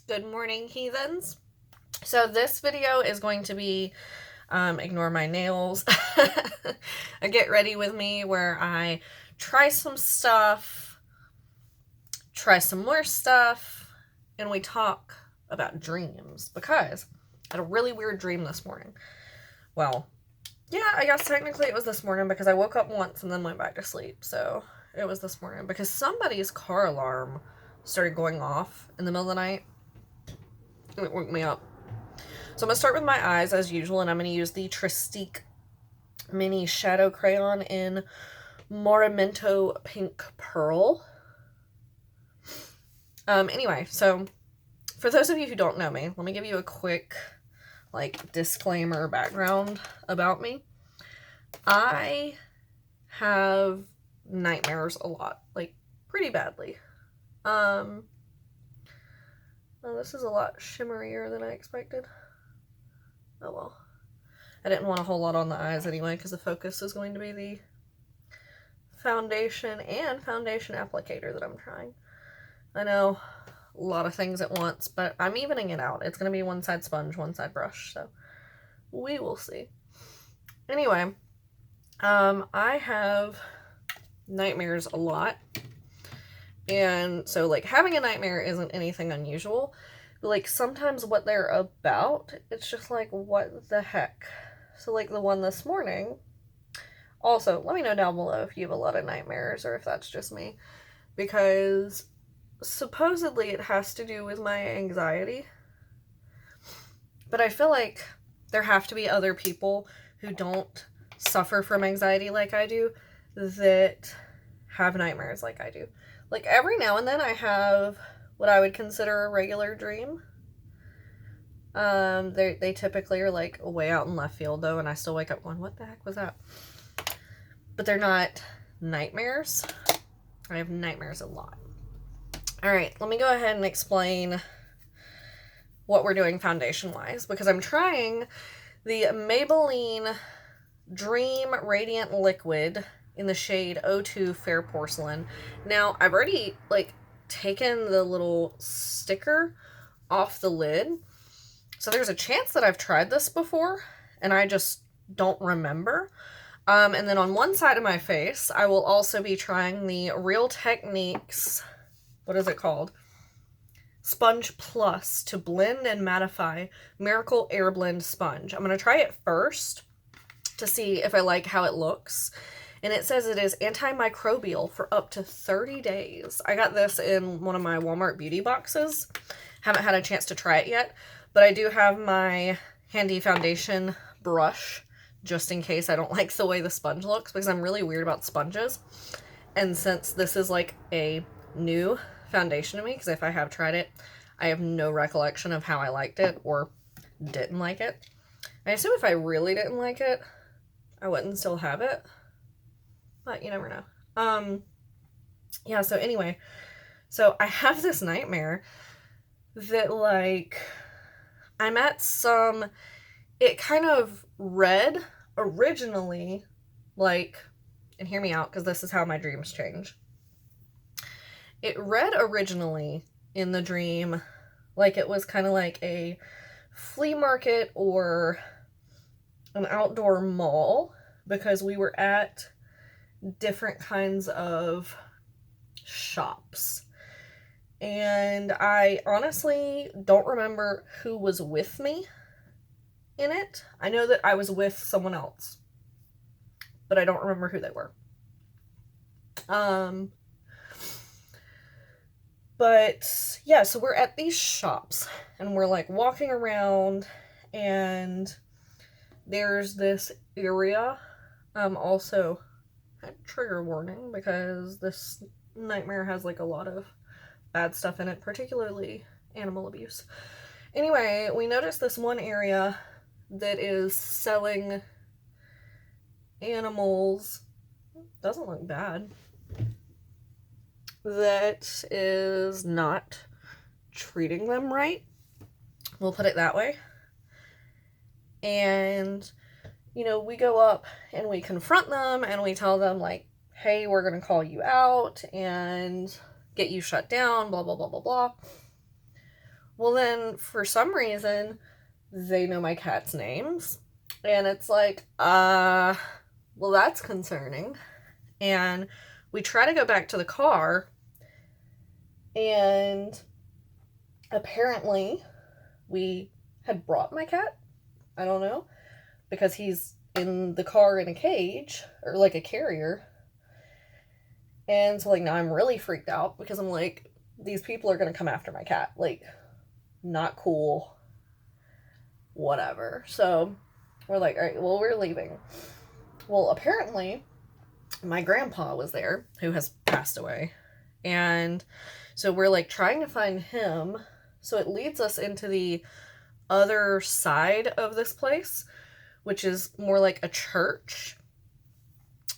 Good morning, heathens. So this video is going to be ignore my nails, a get ready with me where I try some stuff, try some more stuff, and we talk about dreams because I had a really weird dream this morning. Well, yeah, I guess technically it was this morning because I woke up once and then went back to sleep. So it was this morning because somebody's car alarm started going off in the middle of the night. It woke me up. So I'm going to start with my eyes as usual, and I'm going to use the Tristique Mini Shadow Crayon in Morimento Pink Pearl. Anyway, so for those of you who don't know me, let me give you a quick, disclaimer background about me. I have nightmares a lot, pretty badly. Oh, this is a lot shimmerier than I expected. Oh well. I didn't want a whole lot on the eyes anyway because the focus is going to be the foundation and foundation applicator that I'm trying. I know, a lot of things at once, but I'm evening it out. It's going to be one side sponge, one side brush, so we will see. Anyway, I have nightmares a lot. And so, having a nightmare isn't anything unusual. But, sometimes what they're about, it's just what the heck? So, the one this morning. Also, let me know down below if you have a lot of nightmares or if that's just me. Because supposedly it has to do with my anxiety. But I feel like there have to be other people who don't suffer from anxiety like I do that have nightmares like I do. Every now and then I have what I would consider a regular dream. They typically are way out in left field though, and I still wake up going, what the heck was that? But they're not nightmares. I have nightmares a lot. Alright, let me go ahead and explain what we're doing foundation-wise, because I'm trying the Maybelline Dream Radiant Liquid in the shade 02 Fair Porcelain. Now, I've already, taken the little sticker off the lid. So there's a chance that I've tried this before, and I just don't remember. And then on one side of my face, I will also be trying the Real Techniques, what is it called? Sponge Plus to blend and mattify Miracle Air Blend Sponge. I'm going to try it first to see if I like how it looks. And it says it is antimicrobial for up to 30 days. I got this in one of my Walmart beauty boxes. Haven't had a chance to try it yet, but I do have my handy foundation brush just in case I don't like the way the sponge looks, because I'm really weird about sponges. And since this is a new foundation to me, because if I have tried it, I have no recollection of how I liked it or didn't like it. I assume if I really didn't like it, I wouldn't still have it. But you never know. Yeah, so anyway, so I have this nightmare that, I'm at it kind of read originally, and hear me out, because this is how my dreams change. It read originally in the dream it was kind of like a flea market or an outdoor mall, because we were at different kinds of shops. And I honestly don't remember who was with me in it. I know that I was with someone else, but I don't remember who they were. But yeah, so we're at these shops and we're walking around, and there's this area. Also, trigger warning, because this nightmare has a lot of bad stuff in it, particularly animal abuse. Anyway, we noticed this one area that is selling animals. Doesn't look bad. That is not treating them right. We'll put it that way. And we go up and we confront them and we tell them hey, we're going to call you out and get you shut down, blah, blah, blah, blah, blah. Well, then for some reason, they know my cat's names. And it's like, well, that's concerning. And we try to go back to the car, and apparently we had brought my cat. I don't know, because he's in the car in a cage, or like a carrier. And so, like, now I'm really freaked out because I'm like, these people are going to come after my cat. Like, not cool. Whatever. So we're like, all right, well, we're leaving. Well, apparently my grandpa was there, who has passed away. And so we're like trying to find him. So it leads us into the other side of this place, which is more like a church.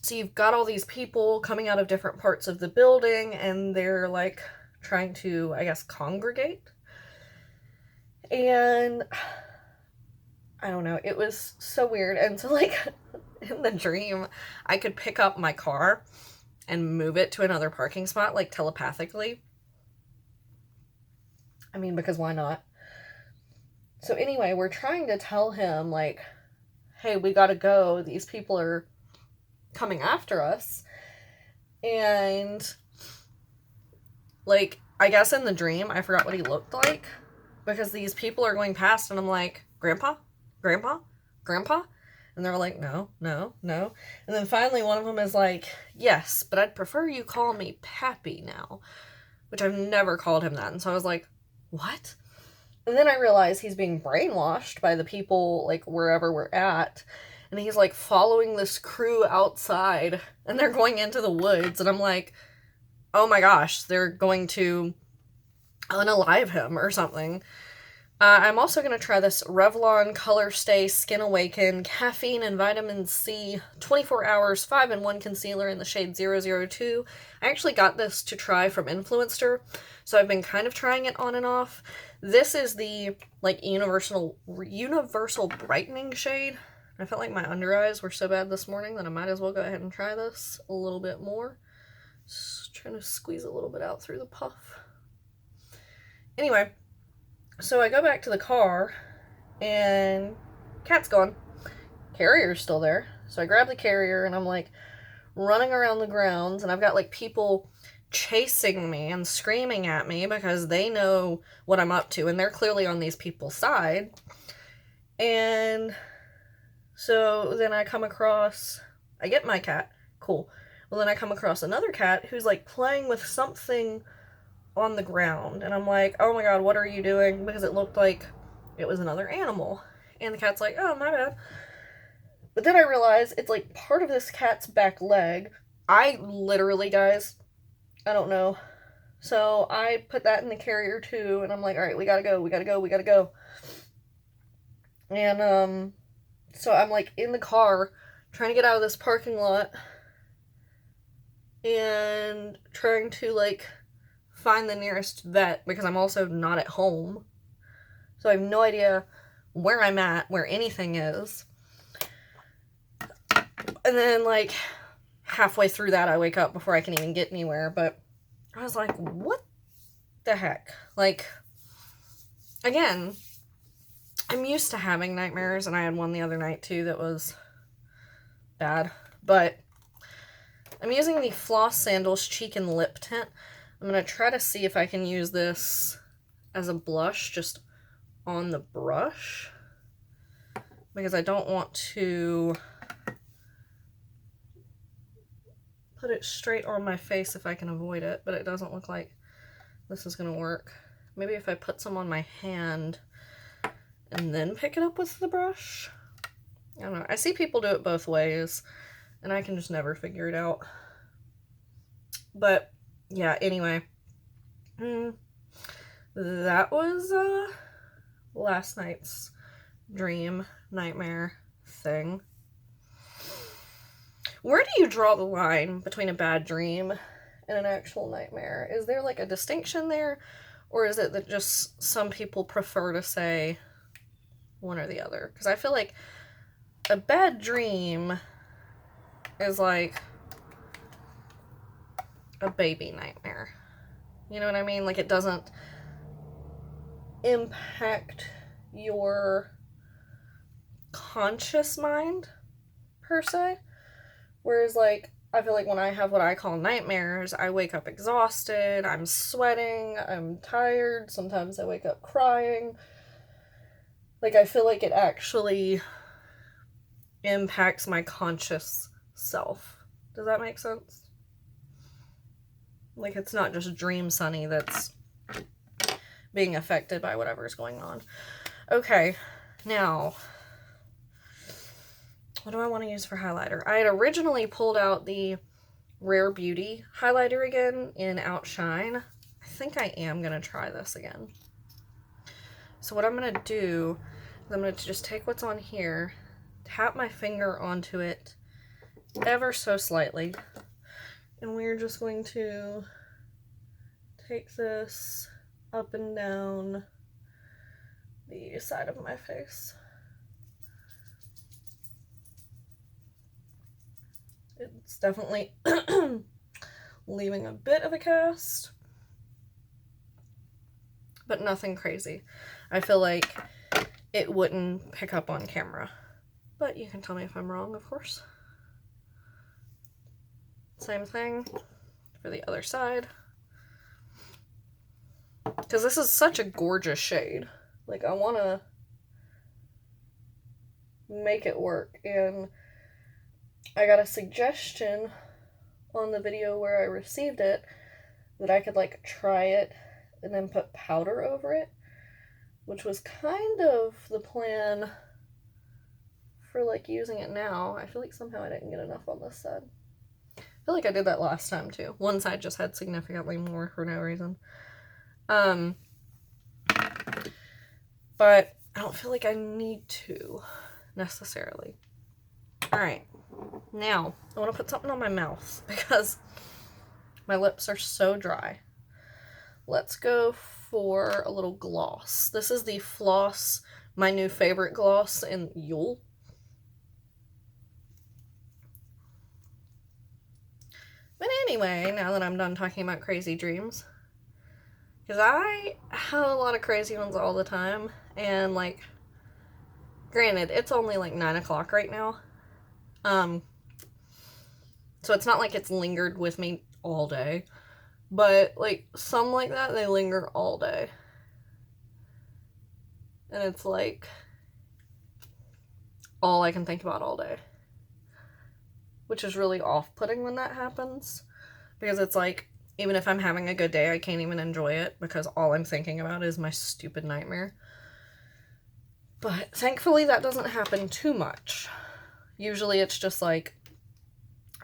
So you've got all these people coming out of different parts of the building, and they're like trying to, I guess, congregate. And I don't know, it was so weird. And so, like, in the dream, I could pick up my car and move it to another parking spot, like, telepathically. I mean, because why not? So anyway, we're trying to tell him, like, hey, we gotta go. These people are coming after us. And, like, I guess in the dream, I forgot what he looked like, because these people are going past, and I'm like, Grandpa? Grandpa? Grandpa? And they're like, no, no, no. And then finally one of them is like, yes, but I'd prefer you call me Pappy now, which I've never called him that. And so I was like, what? And then I realized he's being brainwashed by the people, like, wherever we're at. And he's, like, following this crew outside, and they're going into the woods. And I'm like, oh my gosh, they're going to unalive him or something. I'm also going to try this Revlon Color Stay Skin Awaken Caffeine and Vitamin C 24 Hours 5-in-1 Concealer in the shade 002. I actually got this to try from Influencer, so I've been kind of trying it on and off. This is the, like, universal brightening shade. I felt like my under eyes were so bad this morning that I might as well go ahead and try this a little bit more. Just trying to squeeze a little bit out through the puff. Anyway, so I go back to the car, and cat's gone. Carrier's still there. So I grab the carrier, and I'm, like, running around the grounds, and I've got, like, people chasing me and screaming at me because they know what I'm up to, and they're clearly on these people's side. And so then I come across, I get my cat. Cool. Well, then I come across another cat who's, like, playing with something on the ground, and I'm like, oh my god, what are you doing? Because it looked like it was another animal. And the cat's like, oh, my bad. But then I realize it's, like, part of this cat's back leg. I literally, guys, I don't know. So I put that in the carrier too, and I'm like, all right, we gotta go, we gotta go, we gotta go. And so I'm, like, in the car trying to get out of this parking lot and trying to, like, find the nearest vet, because I'm also not at home. So I have no idea where I'm at, where anything is. And then, like, halfway through that, I wake up before I can even get anywhere. But I was like, what the heck? Like, again, I'm used to having nightmares, and I had one the other night too that was bad. But I'm using the Floss Sandals Cheek and Lip Tint. I'm going to try to see if I can use this as a blush just on the brush, because I don't want to put it straight on my face if I can avoid it, but it doesn't look like this is going to work. Maybe if I put some on my hand and then pick it up with the brush? I don't know. I see people do it both ways, and I can just never figure it out. But yeah, anyway, that was last night's dream nightmare thing. Where do you draw the line between a bad dream and an actual nightmare? Is there, like, a distinction there, or is it that just some people prefer to say one or the other? Because I feel like a bad dream is like a baby nightmare. You know what I mean? Like, it doesn't impact your conscious mind, per se. Whereas, like, I feel like when I have what I call nightmares, I wake up exhausted, I'm sweating, I'm tired, sometimes I wake up crying. Like, I feel like it actually impacts my conscious self. Does that make sense? Like, it's not just Dream Sunny that's being affected by whatever's going on. Okay, now, what do I want to use for highlighter? I had originally pulled out the Rare Beauty highlighter again in Outshine. I think I am going to try this again. So what I'm going to do is I'm going to just take what's on here, tap my finger onto it ever so slightly, and we're just going to take this up and down the side of my face. It's definitely leaving a bit of a cast, but nothing crazy. I feel like it wouldn't pick up on camera, but you can tell me if I'm wrong, of course. Same thing for the other side. Because this is such a gorgeous shade. Like, I want to make it work. And I got a suggestion on the video where I received it that I could, like, try it and then put powder over it, which was kind of the plan for, like, using it now. I feel like somehow I didn't get enough on this side. I feel like I did that last time, too. One side just had significantly more for no reason. But I don't feel like I need to, necessarily. Alright, now, I want to put something on my mouth, because my lips are so dry. Let's go for a little gloss. This is the Floss, my new favorite gloss in Yule. But anyway, now that I'm done talking about crazy dreams, because I have a lot of crazy ones all the time, and, like, granted, it's only, like, 9 o'clock right now, so it's not like it's lingered with me all day, but, like, some like that, they linger all day, and it's, like, all I can think about all day, which is really off-putting when that happens, because it's, like, even if I'm having a good day, I can't even enjoy it because all I'm thinking about is my stupid nightmare. But thankfully that doesn't happen too much. Usually it's just like,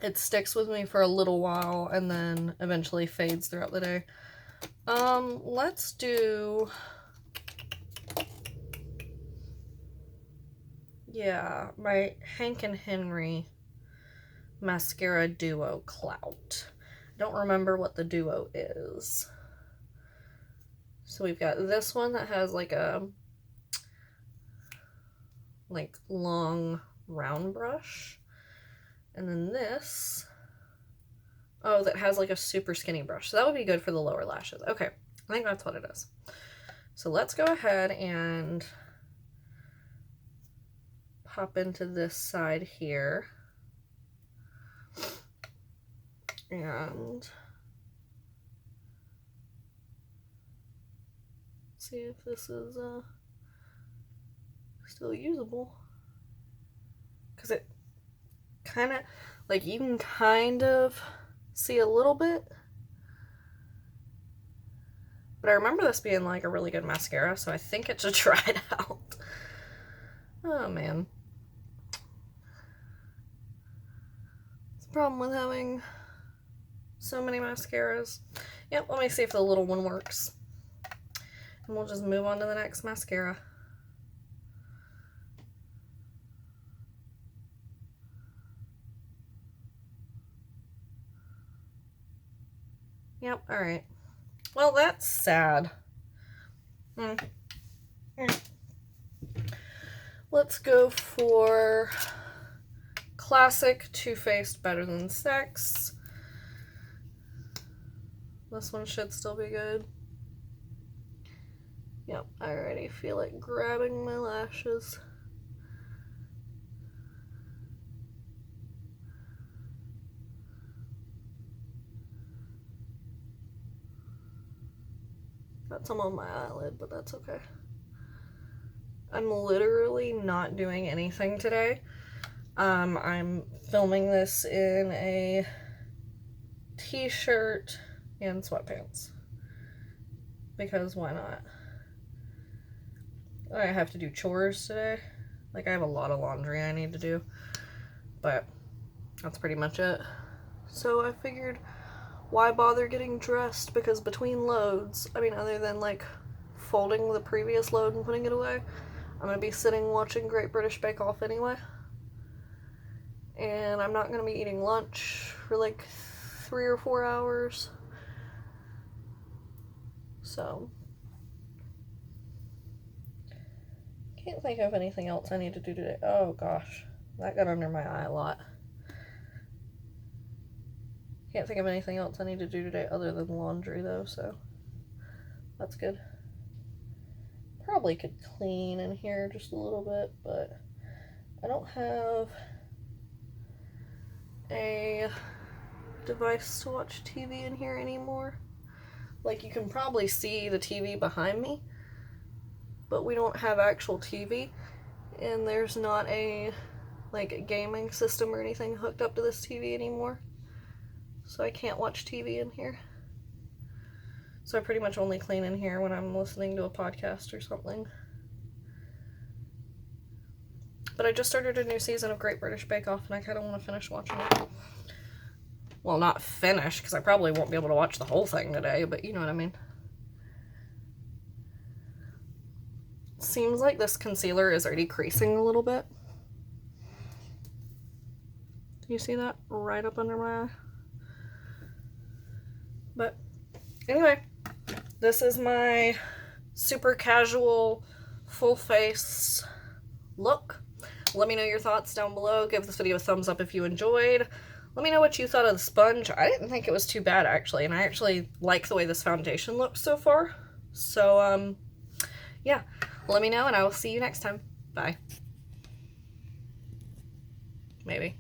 it sticks with me for a little while and then eventually fades throughout the day. Let's do, yeah, my Hank and Henry Mascara Duo Clout. I don't remember what the duo is. So we've got this one that has like a long round brush. And then this, oh, that has like a super skinny brush. So that would be good for the lower lashes. Okay, I think that's what it is. So let's go ahead and pop into this side here. And see if this is still usable, because it kind of, like, you can kind of see a little bit, but I remember this being like a really good mascara, so I think it should try it out. Oh man, it's a problem with having so many mascaras. Yep, let me see if the little one works. And we'll just move on to the next mascara. Yep, alright. Well, that's sad. Let's go for classic Too Faced Better Than Sex. This one should still be good. Yep, I already feel it grabbing my lashes. Got some on my eyelid, but that's okay. I'm literally not doing anything today. I'm filming this in a t-shirt and sweatpants. Because why not? I have to do chores today. Like, I have a lot of laundry I need to do. But that's pretty much it. So I figured, why bother getting dressed? Because between loads, I mean, other than like folding the previous load and putting it away, I'm gonna be sitting watching Great British Bake Off anyway. And I'm not gonna be eating lunch for like 3 or 4 hours. So, can't think of anything else I need to do today. Oh gosh, that got under my eye a lot. Can't think of anything else I need to do today other than laundry though, so that's good. Probably could clean in here just a little bit, but I don't have a device to watch TV in here anymore. Like, you can probably see the TV behind me, but we don't have actual TV, and there's not a like gaming system or anything hooked up to this TV anymore, so I can't watch TV in here. So I pretty much only clean in here when I'm listening to a podcast or something. But I just started a new season of Great British Bake Off, and I kind of want to finish watching it. Well, not finish, because I probably won't be able to watch the whole thing today, but you know what I mean. Seems like this concealer is already creasing a little bit. Do you see that? Right up under my eye. But anyway, this is my super casual, full face look. Let me know your thoughts down below. Give this video a thumbs up if you enjoyed. Let me know what you thought of the sponge. I didn't think it was too bad, actually, and I actually like the way this foundation looks so far. So, yeah, let me know, and I will see you next time. Bye. Maybe.